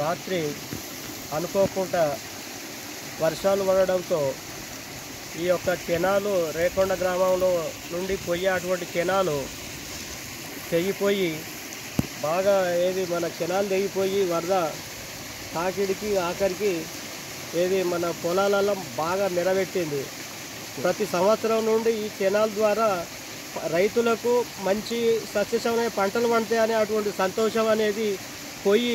రాత్రి అనుకోకుండా వర్షాలు పడడంతో ఈ యొక్క కెనాలు రేకొండ గ్రామంలో నుండి పోయే అటువంటి కెనాలు తెగిపోయి బాగా మన కెనాల్ తెగిపోయి వరద తాకిడికి ఆఖరికి మన పొలాలలో బాగా నిలబెట్టింది. ప్రతి సంవత్సరం నుండి ఈ కెనాల్ ద్వారా రైతులకు మంచి సస్యశ్యామలమైన పంటలు పండుతాయి అనే అటువంటి సంతోషం అనేది పోయి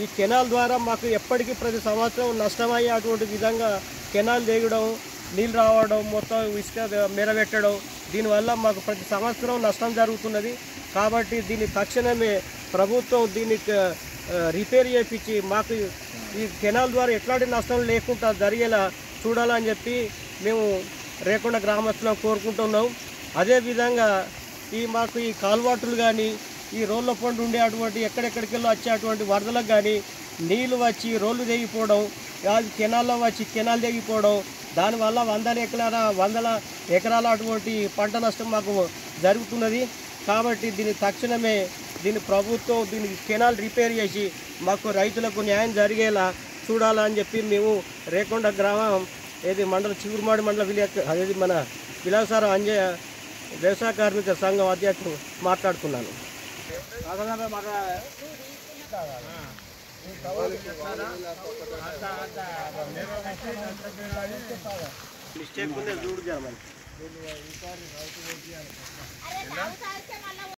ఈ కెనాల్ ద్వారా మాకు ఎప్పటికీ ప్రతి సంవత్సరం నష్టమయ్యే అటువంటి విధంగా కెనాల్ తెగడం, నీళ్ళు రావడం, మొత్తం ఇసుక మెరబెట్టడం, దీనివల్ల మాకు ప్రతి సంవత్సరం నష్టం జరుగుతున్నది. కాబట్టి దీన్ని తక్షణమే ప్రభుత్వం దీన్ని రిపేర్ చేయించి మాకు ఈ కెనాల్ ద్వారా ఎట్లాంటి నష్టం లేకుండా జరిగేలా చూడాలని చెప్పి మేము రేకొండ గ్రామస్తులం కోరుకుంటున్నాం. అదేవిధంగా మాకు ఈ కాల్వాటులు కానీ ఈ రోడ్ల పండు ఉండే అటువంటి ఎక్కడెక్కడికెళ్ళి వచ్చేటువంటి వరదలకు కానీ నీళ్ళు వచ్చి రోడ్లు తెగిపోవడం, కెనాల్లో వచ్చి కెనాల్ తెగిపోవడం, దానివల్ల వందల ఎకరాల అటువంటి పంట నష్టం మాకు జరుగుతున్నది. కాబట్టి దీన్ని తక్షణమే ప్రభుత్వం దీనికి కెనాల్ రిపేర్ చేసి మాకు రైతులకు న్యాయం జరిగేలా చూడాలని చెప్పి మేము రేకొండ గ్రామం మండల చిగురుమాడి మండల మన విలాసార అంజయ్య వ్యవసాయ కార్మిక సంఘం అధ్యక్షుడు మాట్లాడుతున్నాను. మిస్టేక్ ఉంది చూడు.